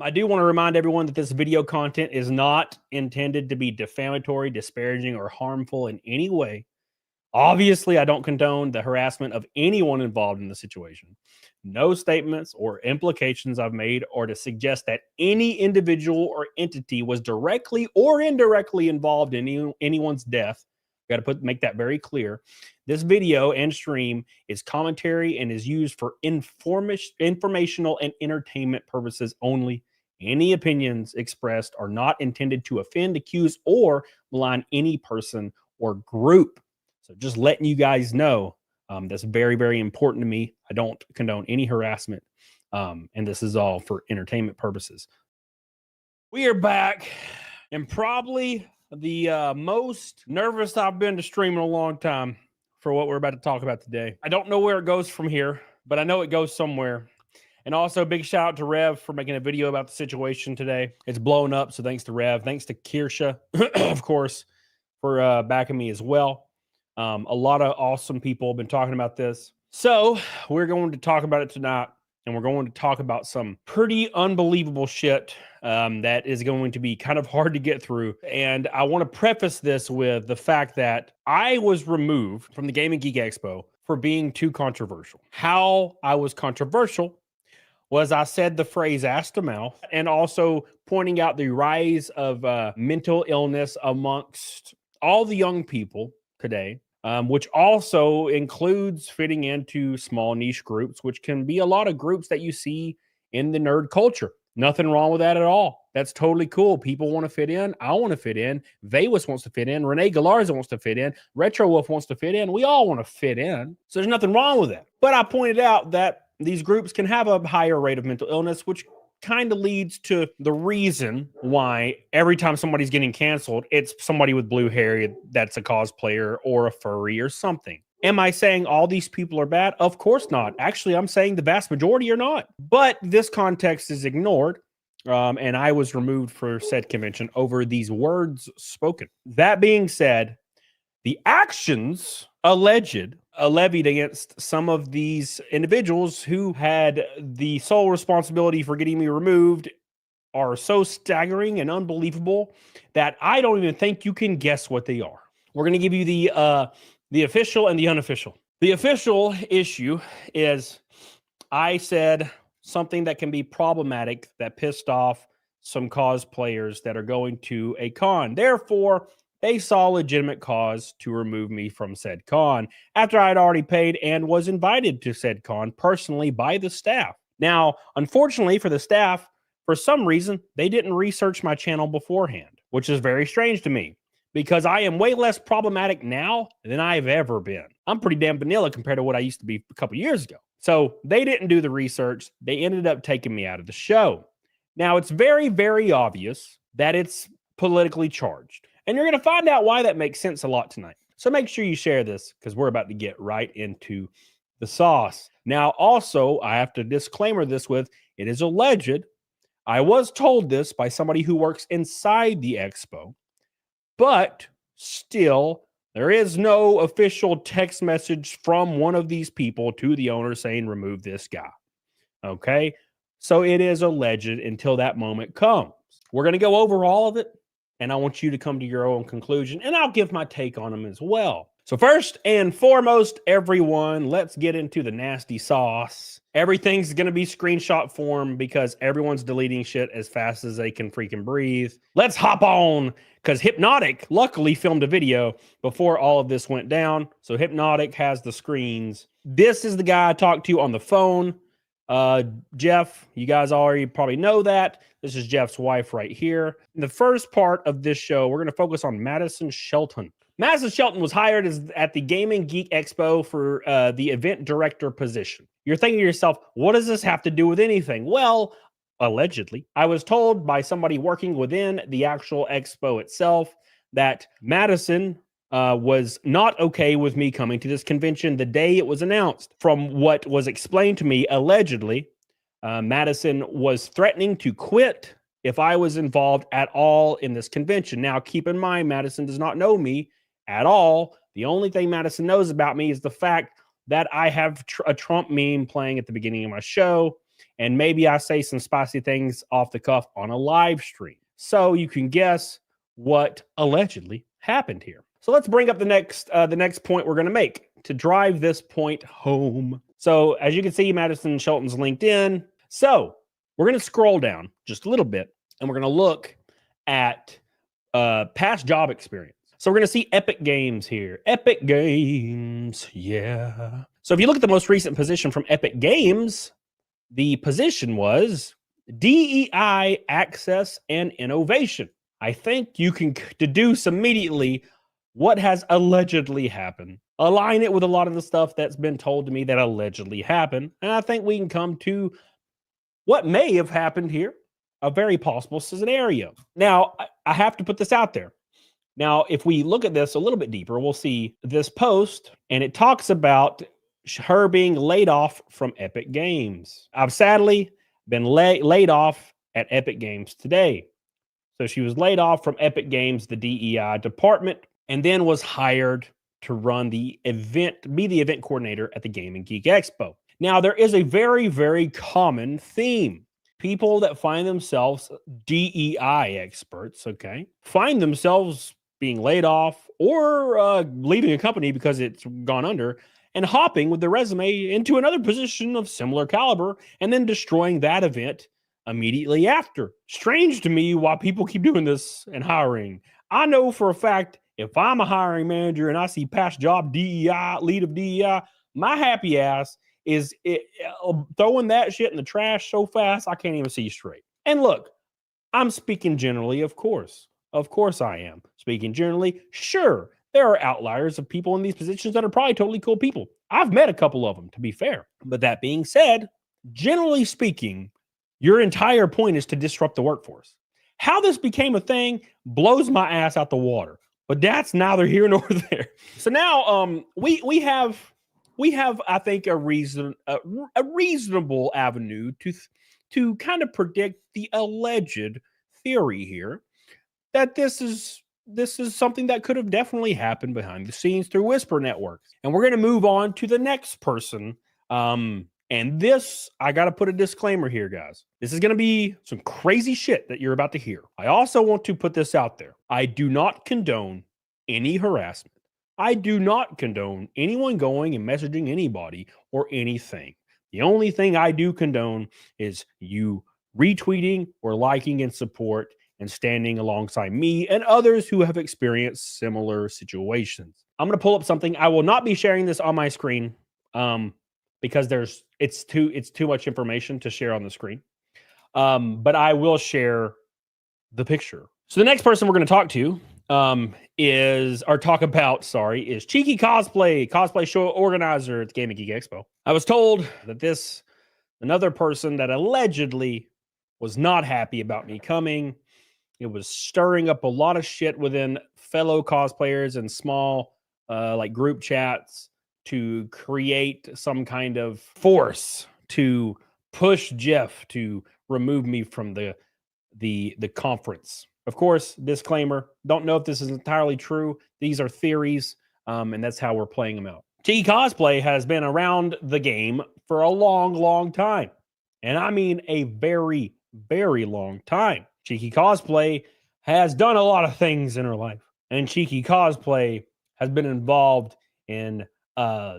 I do want to remind everyone that this video content is not intended to be defamatory, disparaging, or harmful in any way. Obviously, I don't condone the harassment of anyone involved in the situation. No statements or implications I've made are to suggest that any individual or entity was directly or indirectly involved in anyone's death. Got to make that very clear. This video and stream is commentary and is used for informational and entertainment purposes only. Any opinions expressed are not intended to offend, accuse, or malign any person or group. So just letting you guys know, that's very, very important to me. I don't condone any harassment, and this is all for entertainment purposes. We are back, and probably the most nervous I've been to stream in a long time for what we're about to talk about today. I don't know where it goes from here, but I know it goes somewhere. And also, big shout out to Rev for making a video about the situation today. It's blown up, so thanks to Rev. Thanks to Kirsha, of course, for backing me as well. A lot of awesome people have been talking about this. So we're going to talk about it tonight, and we're going to talk about some pretty unbelievable shit that is going to be kind of hard to get through. And I want to preface this with the fact that I was removed from the Gaming Geek Expo for being too controversial. How I was controversial was I said the phrase ass to mouth, and also pointing out the rise of mental illness amongst all the young people today, which also includes fitting into small niche groups, which can be a lot of groups that you see in the nerd culture. Nothing wrong with that at all. That's totally cool. People want to fit in. I want to fit in. Vaywas wants to fit in. Renee Galarza wants to fit in. Retro Wolf wants to fit in. We all want to fit in. So there's nothing wrong with that. But I pointed out that these groups can have a higher rate of mental illness, which kind of leads to the reason why every time somebody's getting canceled, it's somebody with blue hair that's a cosplayer or a furry or something. Am I saying all these people are bad? Of course not. Actually, I'm saying the vast majority are not. But this context is ignored, and I was removed for said convention over these words spoken. That being said, the actions levied against some of these individuals who had the sole responsibility for getting me removed are so staggering and unbelievable that I don't even think you can guess what they are. We're going to give you the official and the unofficial. The official issue is I said something that can be problematic that pissed off some cosplayers that are going to a con. Therefore, they saw legitimate cause to remove me from said con after I had already paid and was invited to said con personally by the staff. Now, unfortunately for the staff, for some reason, they didn't research my channel beforehand, which is very strange to me because I am way less problematic now than I've ever been. I'm pretty damn vanilla compared to what I used to be a couple years ago. So they didn't do the research. They ended up taking me out of the show. Now, it's very, very obvious that it's politically charged. And you're going to find out why that makes sense a lot tonight. So make sure you share this because we're about to get right into the sauce. Now, also, I have to disclaimer this with, it is alleged. I was told this by somebody who works inside the expo, but still, there is no official text message from one of these people to the owner saying, remove this guy. Okay? So it is alleged until that moment comes. We're going to go over all of it. And I want you to come to your own conclusion, and I'll give my take on them as well. So first and foremost, everyone, let's get into the nasty sauce. Everything's going to be screenshot form because everyone's deleting shit as fast as they can freaking breathe. Let's hop on because Hypnotic luckily filmed a video before all of this went down. So Hypnotic has the screens. This is the guy I talked to on the phone. Jeff, you guys already probably know that. This is Jeff's wife right here. In the first part of this show, we're going to focus on Madison Shelton. Madison Shelton was hired at the Gaming Geek Expo for the event director position. You're thinking to yourself, what does this have to do with anything? Well, allegedly, I was told by somebody working within the actual expo itself that Madison was not okay with me coming to this convention the day it was announced. From what was explained to me, allegedly, Madison was threatening to quit if I was involved at all in this convention. Now, keep in mind, Madison does not know me at all. The only thing Madison knows about me is the fact that I have a Trump meme playing at the beginning of my show, and maybe I say some spicy things off the cuff on a live stream. So you can guess what allegedly happened here. So let's bring up the next point we're going to make to drive this point home. So as you can see, Madison Shelton's LinkedIn. So we're going to scroll down just a little bit, and we're going to look at past job experience. So we're going to see Epic Games here. Epic Games, yeah. So if you look at the most recent position from Epic Games, the position was DEI Access and Innovation. I think you can deduce immediately what has allegedly happened. Align it with a lot of the stuff that's been told to me that allegedly happened. And I think we can come to what may have happened here, a very possible scenario. Now, I have to put this out there. Now, if we look at this a little bit deeper, we'll see this post, and it talks about her being laid off from Epic Games. I've sadly been laid off at Epic Games today. So she was laid off from Epic Games, the DEI department, and then was hired to run the event, be the event coordinator at the Gaming Geek Expo. Now, there is a very, very common theme. People that find themselves DEI experts, okay, find themselves being laid off or leaving a company because it's gone under and hopping with their resume into another position of similar caliber and then destroying that event immediately after. Strange to me why people keep doing this and hiring. I know for a fact if I'm a hiring manager and I see past job DEI, lead of DEI, my happy ass is throwing that shit in the trash so fast I can't even see straight. And look, I'm speaking generally, of course. Of course I am. Speaking generally, sure, there are outliers of people in these positions that are probably totally cool people. I've met a couple of them, to be fair. But that being said, generally speaking, your entire point is to disrupt the workforce. How this became a thing blows my ass out the water. But that's neither here nor there. So now we have I think a reasonable avenue to kind of predict the alleged theory here that this is something that could have definitely happened behind the scenes through Whisper Networks. And we're going to move on to the next person. And this, I got to put a disclaimer here, guys. This is going to be some crazy shit that you're about to hear. I also want to put this out there. I do not condone any harassment. I do not condone anyone going and messaging anybody or anything. The only thing I do condone is you retweeting or liking in support and standing alongside me and others who have experienced similar situations. I'm going to pull up something. I will not be sharing this on my screen because it's too much information to share on the screen. But I will share the picture. So the next person we're going to talk to is Cheeky Cosplay show organizer at the Gaming Geek Expo. I was told that another person that allegedly was not happy about me coming. It was stirring up a lot of shit within fellow cosplayers and small like group chats to create some kind of force to push Jeff to remove me from the conference. Of course, disclaimer, don't know if this is entirely true. These are theories, and that's how we're playing them out. Cheeky Cosplay has been around the game for a long, long time. And I mean a very, very long time. Cheeky Cosplay has done a lot of things in her life. And Cheeky Cosplay has been involved in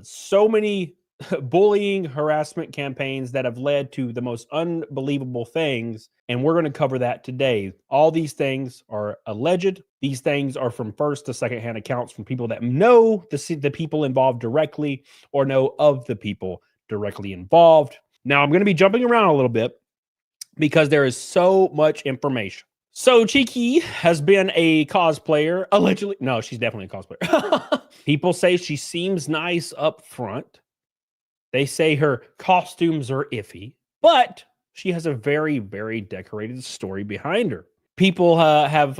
so many bullying, harassment campaigns that have led to the most unbelievable things. And we're going to cover that today. All these things are alleged. These things are from first to secondhand accounts from people that know the people involved directly or know of the people directly involved. Now, I'm going to be jumping around a little bit because there is so much information. So Cheeky has been a cosplayer, allegedly. No, she's definitely a cosplayer. People say she seems nice up front. They say her costumes are iffy, but she has a very, very decorated story behind her. People have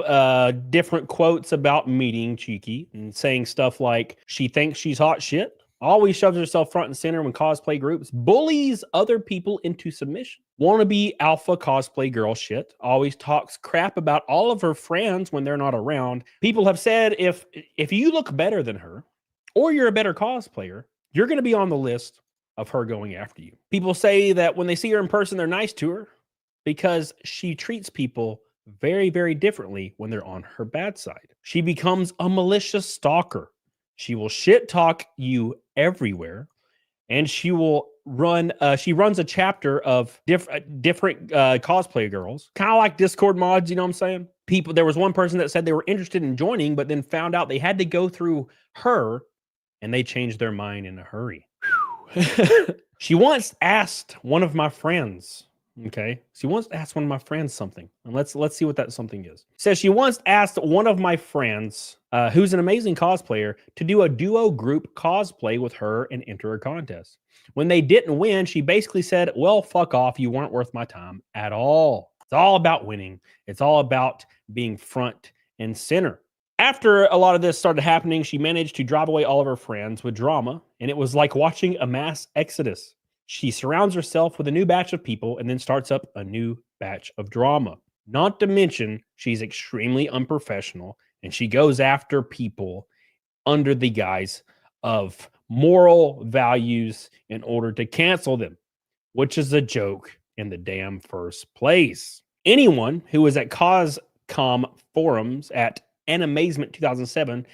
different quotes about meeting Cheeky and saying stuff like, she thinks she's hot shit, always shoves herself front and center when cosplay groups, bullies other people into submission, wannabe alpha cosplay girl shit, always talks crap about all of her friends when they're not around. People have said if you look better than her or you're a better cosplayer, you're going to be on the list of her going after you. People say that when they see her in person, they're nice to her because she treats people very, very differently when they're on her bad side. She becomes a malicious stalker. She will shit talk you everywhere, and she will she runs a chapter of different cosplay girls, kind of like Discord mods. You know what I'm saying? There was one person that said they were interested in joining, but then found out they had to go through her, and they changed their mind in a hurry. She once asked one of my friends. Okay, she once asked one of my friends something, and let's see what that something is. Says she once asked one of my friends, who's an amazing cosplayer, to do a duo group cosplay with her and enter a contest. When they didn't win, she basically said, "Well, fuck off. You weren't worth my time at all." It's all about winning. It's all about being front and center. After a lot of this started happening, she managed to drive away all of her friends with drama, and it was like watching a mass exodus. She surrounds herself with a new batch of people and then starts up a new batch of drama. Not to mention, she's extremely unprofessional, and she goes after people under the guise of moral values in order to cancel them, which is a joke in the damn first place. Anyone who was at CosCom forums at Animazement 2007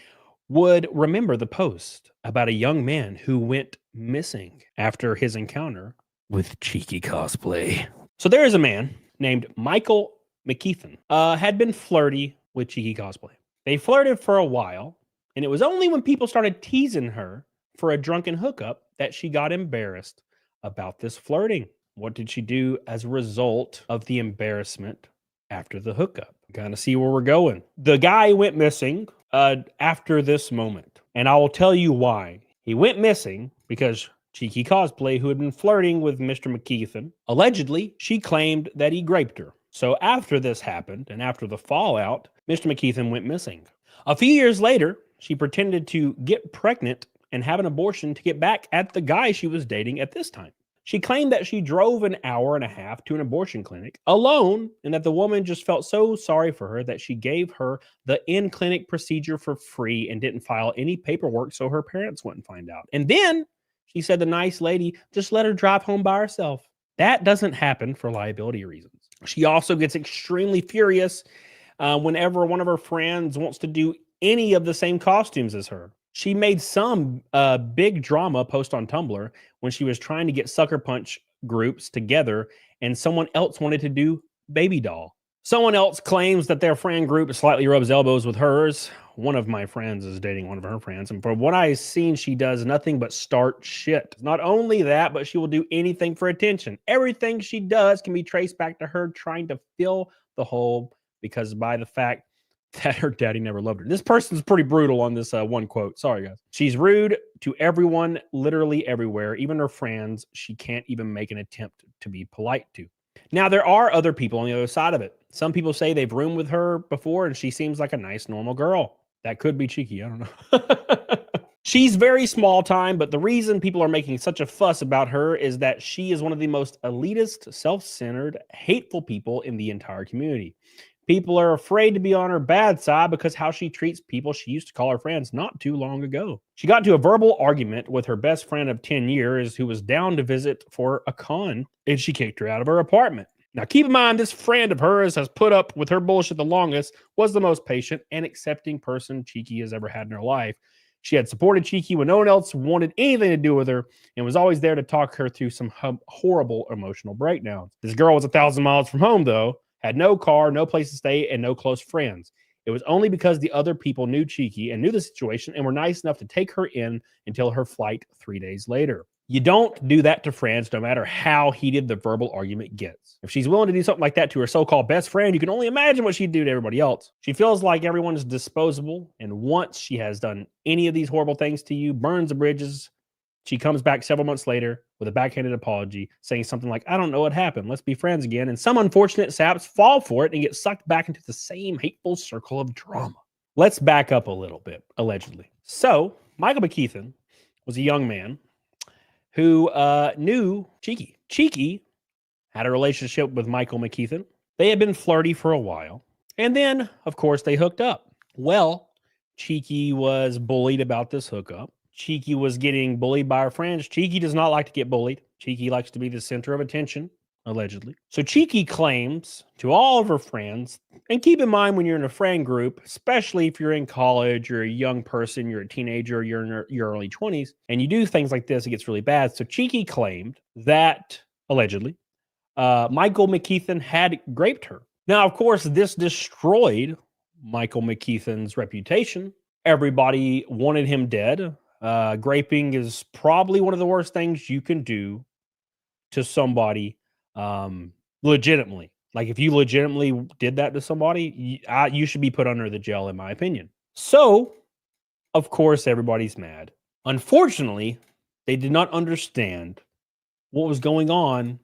would remember the post about a young man who went missing after his encounter with Cheeky Cosplay. So there is a man named Michael McKeithen, had been flirty with Cheeky Cosplay. They flirted for a while, and it was only when people started teasing her for a drunken hookup that she got embarrassed about this flirting. What did she do as a result of the embarrassment after the hookup? Kind of see where we're going. The guy went missing after this moment, and I will tell you why. He went missing because Cheeky Cosplay, who had been flirting with Mr. McKeithen, allegedly, she claimed that he raped her. So after this happened, and after the fallout, Mr. McKeithen went missing. A few years later, she pretended to get pregnant and have an abortion to get back at the guy she was dating at this time. She claimed that she drove an hour and a half to an abortion clinic alone, and that the woman just felt so sorry for her that she gave her the in-clinic procedure for free and didn't file any paperwork so her parents wouldn't find out. And then she said the nice lady just let her drive home by herself. That doesn't happen for liability reasons. She also gets extremely furious whenever one of her friends wants to do any of the same costumes as her. She made some big drama post on Tumblr when she was trying to get Sucker Punch groups together and someone else wanted to do Baby Doll. Someone else claims that their friend group slightly rubs elbows with hers. One of my friends is dating one of her friends, and from what I've seen, she does nothing but start shit. Not only that, but she will do anything for attention. Everything she does can be traced back to her trying to fill the hole because by the fact that her daddy never loved her. This person's pretty brutal on this one quote. Sorry, guys. She's rude to everyone, literally everywhere, even her friends. She can't even make an attempt to be polite to. Now, there are other people on the other side of it. Some people say they've roomed with her before, and she seems like a nice, normal girl. That could be Cheeky. I don't know. She's very small time, but the reason people are making such a fuss about her is that she is one of the most elitist, self-centered, hateful people in the entire community. People are afraid to be on her bad side because how she treats people she used to call her friends not too long ago. She got into a verbal argument with her best friend of 10 years who was down to visit for a con, and she kicked her out of her apartment. Now, keep in mind, this friend of hers has put up with her bullshit the longest, was the most patient and accepting person Cheeky has ever had in her life. She had supported Cheeky when no one else wanted anything to do with her and was always there to talk her through some horrible emotional breakdowns. This girl was 1,000 miles from home, though, had no car, no place to stay, and no close friends. It was only because the other people knew Cheeky and knew the situation and were nice enough to take her in until her flight 3 days later. You don't do that to friends, no matter how heated the verbal argument gets. If she's willing to do something like that to her so-called best friend, you can only imagine what she'd do to everybody else. She feels like everyone is disposable, and once she has done any of these horrible things to you, burns the bridges, she comes back several months later with a backhanded apology, saying something like, I don't know what happened. Let's be friends again. And some unfortunate saps fall for it and get sucked back into the same hateful circle of drama. Let's back up a little bit, allegedly. So, Michael McKeithen was a young man who knew Cheeky. Cheeky had a relationship with Michael McKeithen. They had been flirty for a while. And then, of course, they hooked up. Well, Cheeky was bullied about this hookup. Cheeky was getting bullied by her friends. Cheeky does not like to get bullied. Cheeky likes to be the center of attention, allegedly. So Cheeky claims to all of her friends, and keep in mind when you're in a friend group, especially if you're in college, you're a young person, you're a teenager, you're in your early 20s, and you do things like this, it gets really bad. So Cheeky claimed that, allegedly, Michael McKeithen had raped her. Now, of course, this destroyed Michael McKeithen's reputation. Everybody wanted him dead. Graping is probably one of the worst things you can do to somebody legitimately. Like if you legitimately did that to somebody, you should be put under the jail, in my opinion. So, of course, everybody's mad. Unfortunately, they did not understand what was going on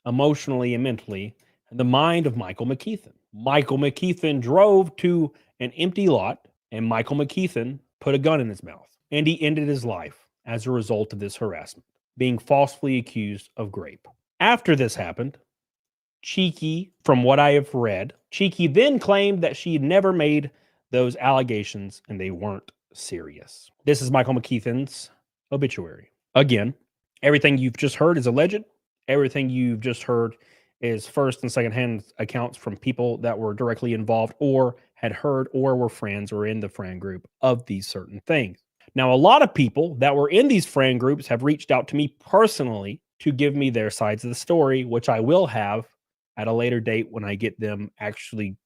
emotionally and mentally in the mind of Michael McKeithen. Michael McKeithen drove to an empty lot, and Michael McKeithen put a gun in his mouth, and he ended his life as a result of this harassment, being falsely accused of rape. After this happened, Cheeky, from what I have read, Cheeky then claimed that she had never made those allegations and they weren't serious. This is Michael McKeithen's obituary. Again, everything you've just heard is alleged. Everything you've just heard is first and second hand accounts from people that were directly involved or had heard or were friends or in the friend group of these certain things. Now, a lot of people that were in these friend groups have reached out to me personally to give me their sides of the story, which I will have at a later date when I get them actually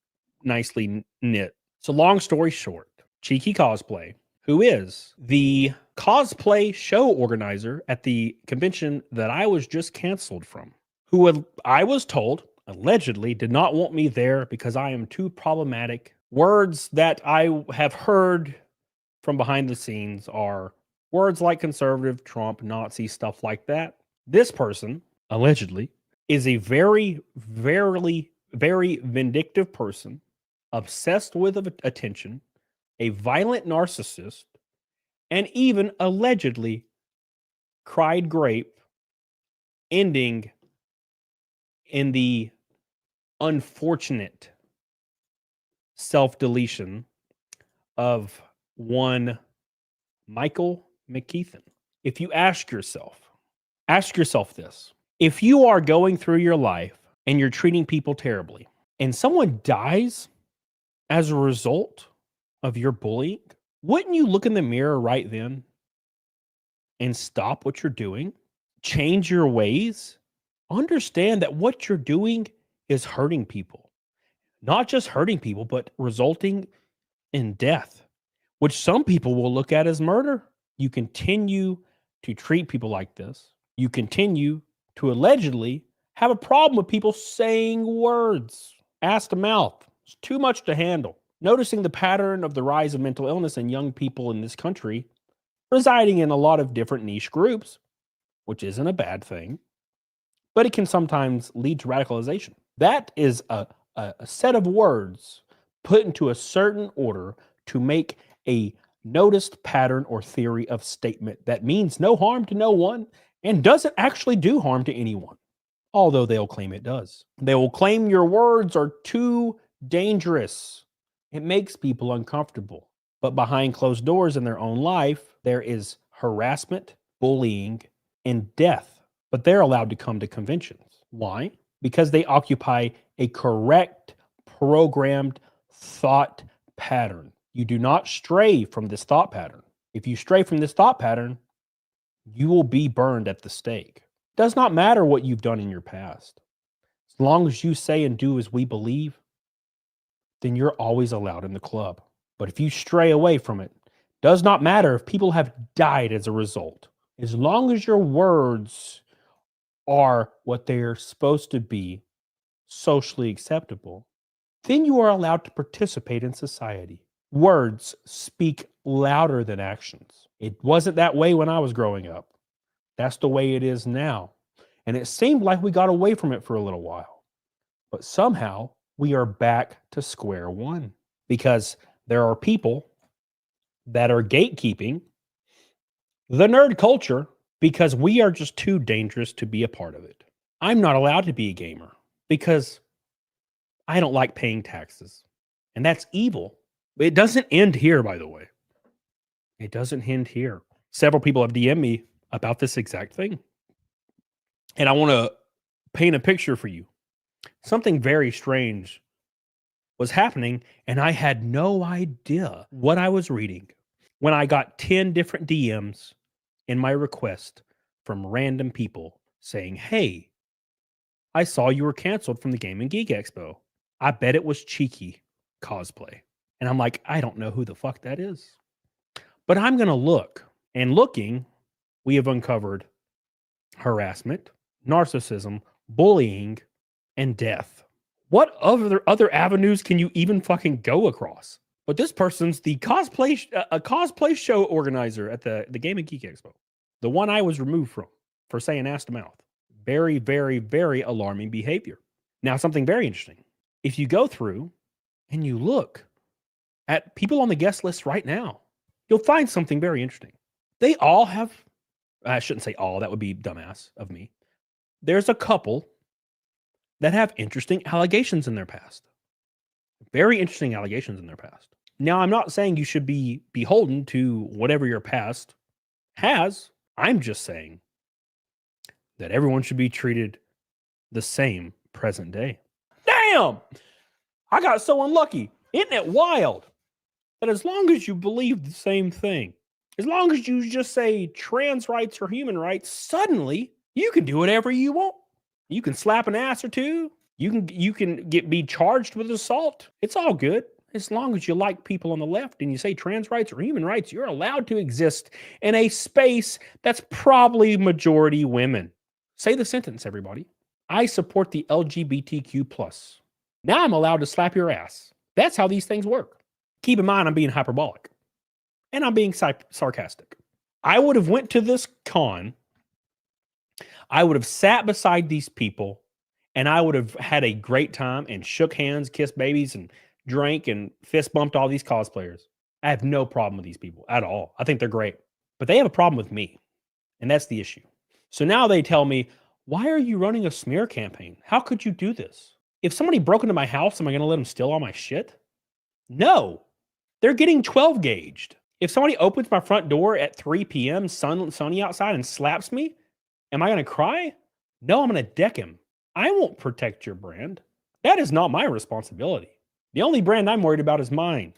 nicely knit. So long story short, Cheeky Cosplay, who is the cosplay show organizer at the convention that I was just canceled from, who I was told allegedly did not want me there because I am too problematic. Words that I have heard from behind the scenes are words like conservative, Trump, Nazi, stuff like that. This person, allegedly, is a very, very, very vindictive person, obsessed with attention, a violent narcissist, and even allegedly cried grape, ending in the unfortunate self-deletion of one Michael McKeithen. If you ask yourself this. If you are going through your life and you're treating people terribly and someone dies as a result of your bullying, wouldn't you look in the mirror right then and stop what you're doing? Change your ways? Understand that what you're doing is hurting people. Not just hurting people, but resulting in death, which some people will look at as murder. You continue to treat people like this. You continue to allegedly have a problem with people saying words, ass to mouth. It's too much to handle. Noticing the pattern of the rise of mental illness in young people in this country, residing in a lot of different niche groups, which isn't a bad thing, but it can sometimes lead to radicalization. That is a set of words put into a certain order to make a noticed pattern or theory of statement that means no harm to no one and doesn't actually do harm to anyone, although they'll claim it does. They will claim your words are too dangerous. It makes people uncomfortable. But behind closed doors in their own life, there is harassment, bullying, and death. But they're allowed to come to conventions. Why? Because they occupy a correct, programmed thought pattern. You do not stray from this thought pattern. If you stray from this thought pattern, you will be burned at the stake. It does not matter what you've done in your past. As long as you say and do as we believe, then you're always allowed in the club. But if you stray away from it, does not matter if people have died as a result. As long as your words are what they are supposed to be, socially acceptable, then you are allowed to participate in society. Words speak louder than actions. It wasn't that way when I was growing up. That's the way it is now. And it seemed like we got away from it for a little while. But somehow we are back to square one because there are people that are gatekeeping the nerd culture because we are just too dangerous to be a part of it. I'm not allowed to be a gamer because I don't like paying taxes. And that's evil. It doesn't end here, by the way. It doesn't end here. Several people have DM'd me about this exact thing. And I want to paint a picture for you. Something very strange was happening, and I had no idea what I was reading when I got 10 different DMs in my request from random people saying, "Hey, I saw you were canceled from the Game and Geek Expo. I bet it was Cheeky Cosplay." And I'm like, I don't know who the fuck that is. But I'm going to look. And looking, we have uncovered harassment, narcissism, bullying, and death. What other avenues can you even fucking go across? But this person's the a cosplay show organizer at the Game and Geek Expo. The one I was removed from for saying ass to mouth. Very, very, very alarming behavior. Now, something very interesting. If you go through and you look at people on the guest list right now, you'll find something very interesting. They all have, I shouldn't say all, that would be dumbass of me. There's a couple that have interesting allegations in their past. Very interesting allegations in their past. Now, I'm not saying you should be beholden to whatever your past has. I'm just saying that everyone should be treated the same present day. Damn! I got so unlucky. Isn't it wild that as long as you believe the same thing, as long as you just say trans rights or human rights, suddenly you can do whatever you want. You can slap an ass or two. You can be charged with assault. It's all good. As long as you like people on the left and you say trans rights or human rights, you're allowed to exist in a space that's probably majority women. Say the sentence, everybody. I support the LGBTQ+. Now I'm allowed to slap your ass. That's how these things work. Keep in mind, I'm being hyperbolic. And I'm being sarcastic. I would have went to this con. I would have sat beside these people. And I would have had a great time and shook hands, kissed babies, and drank and fist bumped all these cosplayers. I have no problem with these people at all. I think they're great. But they have a problem with me. And that's the issue. So now they tell me, why are you running a smear campaign? How could you do this? If somebody broke into my house, am I going to let them steal all my shit? No. They're getting 12 gauged. If somebody opens my front door at 3 p.m., sunny outside, and slaps me, am I going to cry? No, I'm going to deck him. I won't protect your brand. That is not my responsibility. The only brand I'm worried about is mine.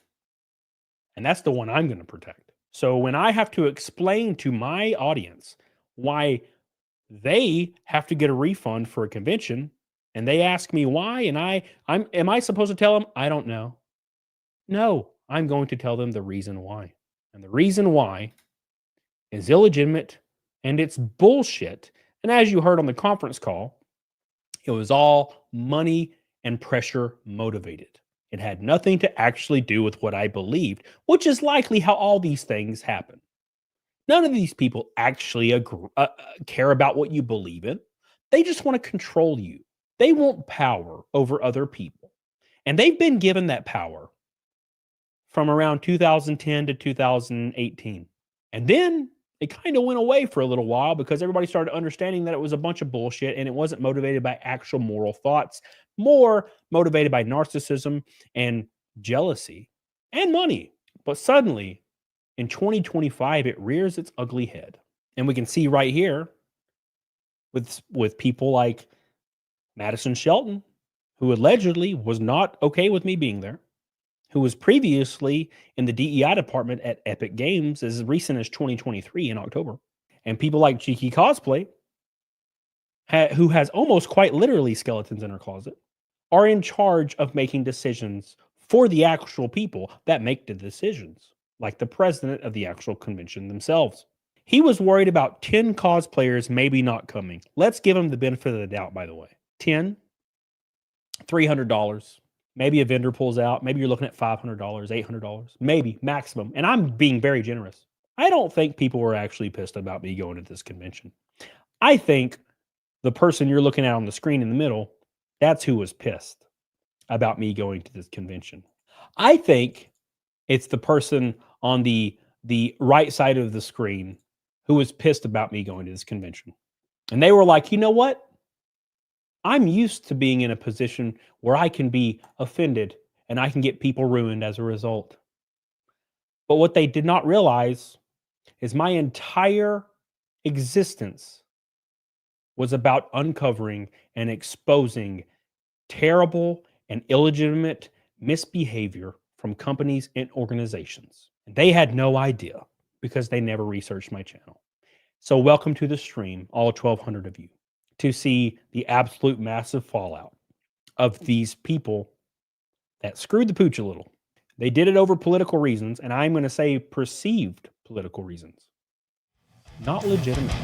And that's the one I'm going to protect. So when I have to explain to my audience why they have to get a refund for a convention, and they ask me why, and am I supposed to tell them? I don't know. No, I'm going to tell them the reason why. And the reason why is illegitimate and it's bullshit. And as you heard on the conference call, it was all money and pressure motivated. It had nothing to actually do with what I believed, which is likely how all these things happen. None of these people actually care about what you believe in. They just want to control you. They want power over other people. And they've been given that power from around 2010 to 2018. And then it kind of went away for a little while because everybody started understanding that it was a bunch of bullshit and it wasn't motivated by actual moral thoughts, more motivated by narcissism and jealousy and money. But suddenly, in 2025, it rears its ugly head. And we can see right here with people like Madison Shelton, who allegedly was not okay with me being there, who was previously in the DEI department at Epic Games as recent as 2023 in October. And people like Cheeky Cosplay, who has almost quite literally skeletons in her closet, are in charge of making decisions for the actual people that make the decisions, like the president of the actual convention themselves. He was worried about 10 cosplayers maybe not coming. Let's give him the benefit of the doubt, by the way. 10, $300. Maybe a vendor pulls out. Maybe you're looking at $500, $800, maybe maximum. And I'm being very generous. I don't think people were actually pissed about me going to this convention. I think the person you're looking at on the screen in the middle, that's who was pissed about me going to this convention. I think it's the person on the right side of the screen who was pissed about me going to this convention. And they were like, you know what? I'm used to being in a position where I can be offended and I can get people ruined as a result. But what they did not realize is my entire existence was about uncovering and exposing terrible and illegitimate misbehavior from companies and organizations. And they had no idea because they never researched my channel. So welcome to the stream, all 1,200 of you, to see the absolute massive fallout of these people that screwed the pooch a little. They did it over political reasons, and I'm going to say perceived political reasons, not legitimate.